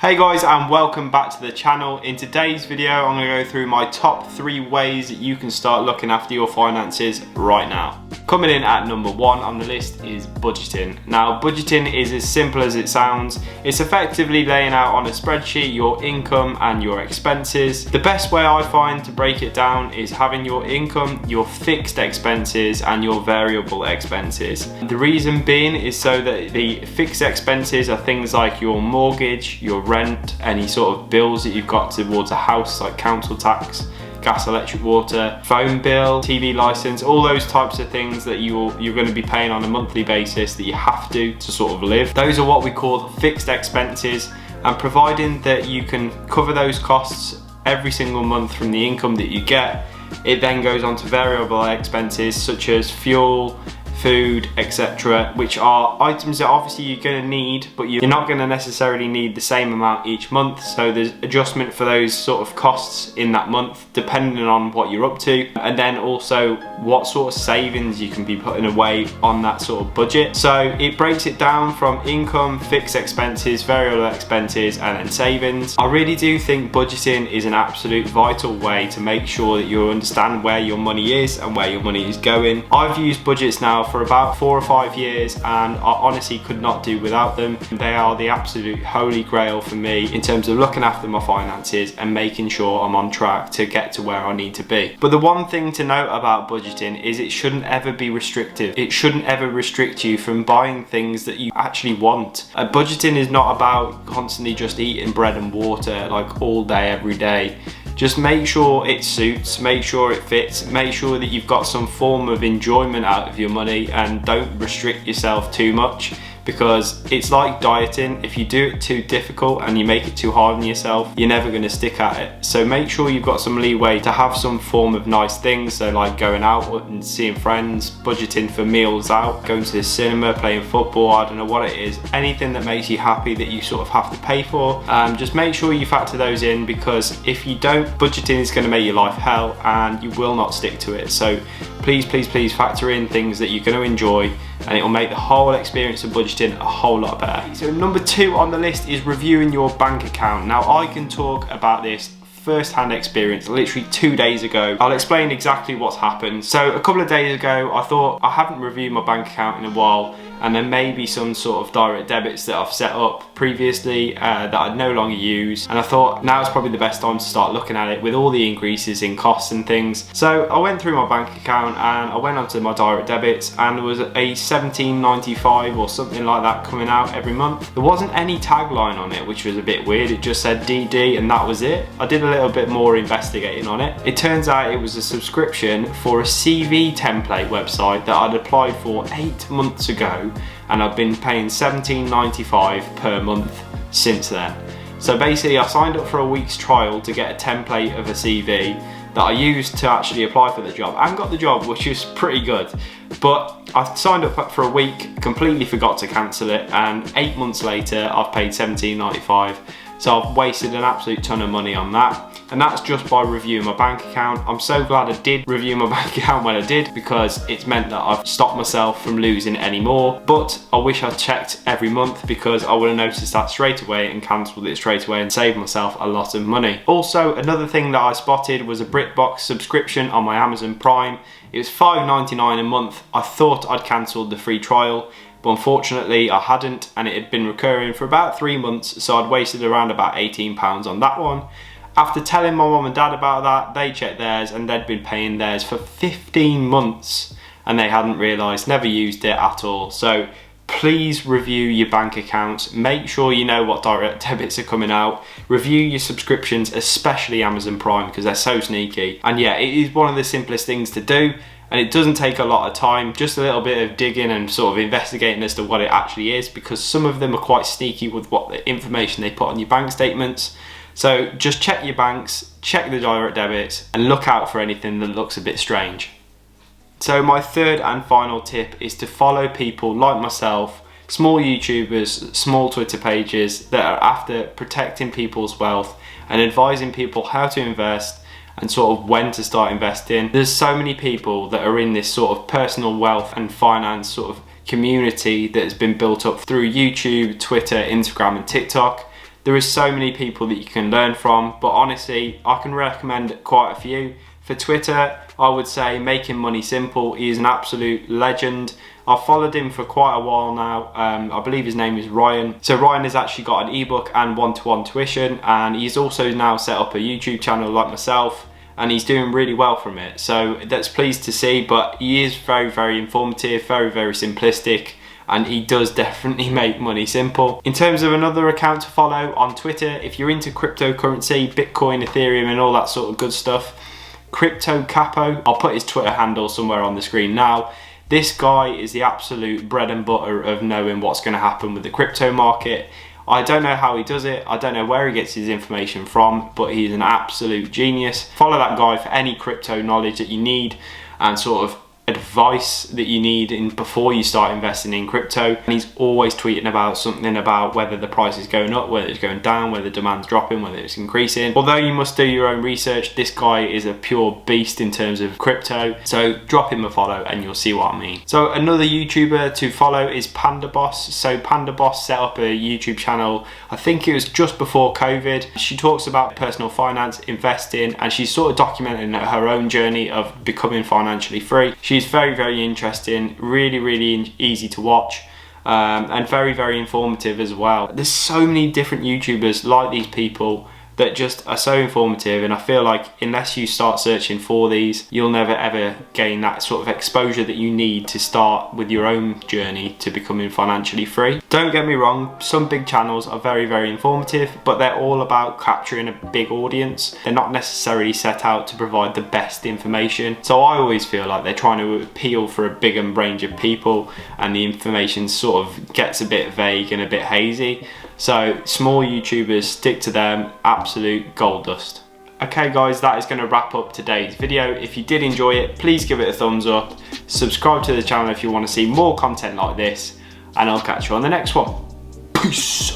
Hey guys, and welcome back to the channel. In today's video I'm going to go through my top 3 ways that you can start looking after your finances right now. Coming in at number 1 on the list is budgeting. Now budgeting is as simple as it sounds. It's effectively laying out on a spreadsheet your income and your expenses. The best way I find to break it down is having your income, your fixed expenses and your variable expenses. The reason being is so that the fixed expenses are things like your mortgage, your rent, any sort of bills that you've got towards a house like council tax, gas, electric, water, phone bill, TV license, all those types of things that you're going to be paying on a monthly basis that you have to sort of live. Those are what we call fixed expenses, and providing that you can cover those costs every single month from the income that you get, it then goes on to variable expenses such as fuel, food, etc., which are items that obviously you're going to need, but you're not going to necessarily need the same amount each month, so there's adjustment for those sort of costs in that month depending on what you're up to, and then also what sort of savings you can be putting away on that sort of budget. So it breaks it down from income, fixed expenses, variable expenses, and then savings. I really do think budgeting is an absolute vital way to make sure that you understand where your money is and where your money is going. I've used budgets now for about 4 or 5 years and I honestly could not do without them. They are the absolute holy grail for me in terms of looking after my finances and making sure I'm on track to get to where I need to be. But the one thing to note about budgeting is it shouldn't ever be restrictive. It shouldn't ever restrict you from buying things that you actually want. Budgeting is not about constantly just eating bread and water like all day every day. Just make sure it suits, make sure it fits, make sure that you've got some form of enjoyment out of your money, and don't restrict yourself too much, because it's like dieting. If you do it too difficult and you make it too hard on yourself, you're never going to stick at it. So make sure you've got some leeway to have some form of nice things, so like going out and seeing friends, budgeting for meals out, going to the cinema, playing football, I don't know what it is, anything that makes you happy that you sort of have to pay for. Just make sure you factor those in, because if you don't, budgeting is going to make your life hell and you will not stick to it. So please factor in things that you're going to enjoy, and it will make the whole experience of budgeting a whole lot better. So number 2 on the list is reviewing your bank account. Now I can talk about this first-hand experience literally 2 days ago. I'll explain exactly what's happened. So a couple of days ago I thought I haven't reviewed my bank account in a while, and there may be some sort of direct debits that I've set up previously that I no longer use, and I thought now is probably the best time to start looking at it with all the increases in costs and things. So I went through my bank account and I went onto my direct debits, and there was a $17.95 or something like that coming out every month. There wasn't any tagline on it, which was a bit weird. It just said DD and that was it. I did a little bit more investigating on it. It turns out it was a subscription for a CV template website that I'd applied for 8 months ago, and I've been paying $17.95 per month since then. So basically I signed up for a week's trial to get a template of a CV that I used to actually apply for the job, and got the job, which is pretty good. But I signed up for a week, completely forgot to cancel it, and 8 months later I've paid $17.95. So I've wasted an absolute ton of money on that, and that's just by reviewing my bank account. I'm so glad I did review my bank account when I did, because it's meant that I've stopped myself from losing any more. But I wish I checked every month, because I would have noticed that straight away and cancelled it straight away and saved myself a lot of money. Also, another thing that I spotted was a BritBox subscription on my Amazon Prime. It was $5.99 a month. I thought I'd cancelled the free trial, but unfortunately I hadn't, and it had been recurring for about 3 months, so I'd wasted around about £18 on that one. After telling my mum and dad about that, they checked theirs and they'd been paying theirs for 15 months and they hadn't realised, never used it at all. So please review your bank accounts, make sure you know what direct debits are coming out, review your subscriptions, especially Amazon Prime, because they're so sneaky. And yeah, it is one of the simplest things to do, and it doesn't take a lot of time, just a little bit of digging and sort of investigating as to what it actually is, because some of them are quite sneaky with what the information they put on your bank statements. So just check your banks, check the direct debits, and look out for anything that looks a bit strange. So my third and final tip is to follow people like myself, small YouTubers, small Twitter pages that are after protecting people's wealth and advising people how to invest and sort of when to start investing. There's so many people that are in this sort of personal wealth and finance sort of community that has been built up through YouTube, Twitter, Instagram and TikTok There is so many people that you can learn from, but honestly, I can recommend quite a few. For Twitter, I would say Making Money Simple. He is an absolute legend. I've followed him for quite a while now. I believe his name is Ryan. So Ryan has actually got an ebook and one-to-one tuition, and he's also now set up a YouTube channel like myself, and he's doing really well from it. So that's pleased to see, but he is very, very informative, very, very simplistic, and he does definitely make money simple. In terms of another account to follow on Twitter, if you're into cryptocurrency, Bitcoin, Ethereum, and all that sort of good stuff, Crypto Capo, I'll put his Twitter handle somewhere on the screen now. This guy is the absolute bread and butter of knowing what's going to happen with the crypto market. I don't know how he does it, I don't know where he gets his information from, but he's an absolute genius. Follow that guy for any crypto knowledge that you need and sort of advice that you need before you start investing in crypto. And he's always tweeting about something about whether the price is going up, whether it's going down, whether demand's dropping, whether it's increasing. Although you must do your own research, this guy is a pure beast in terms of crypto. So drop him a follow and you'll see what I mean. So another YouTuber to follow is Panda Boss. So Panda Boss set up a YouTube channel, I think it was just before COVID. She talks about personal finance, investing, and she's sort of documenting her own journey of becoming financially free. She's very, very interesting, really, really easy to watch, and very, very informative as well. There's so many different YouTubers like these people that just are so informative, and I feel like unless you start searching for these, you'll never ever gain that sort of exposure that you need to start with your own journey to becoming financially free. Don't get me wrong, some big channels are very, very informative, but they're all about capturing a big audience. They're not necessarily set out to provide the best information. So I always feel like they're trying to appeal for a big range of people, and the information sort of gets a bit vague and a bit hazy. So small YouTubers, stick to them, absolute gold dust. Okay guys, that is going to wrap up today's video. If you did enjoy it, please give it a thumbs up, subscribe to the channel if you want to see more content like this, and I'll catch you on the next one. Peace.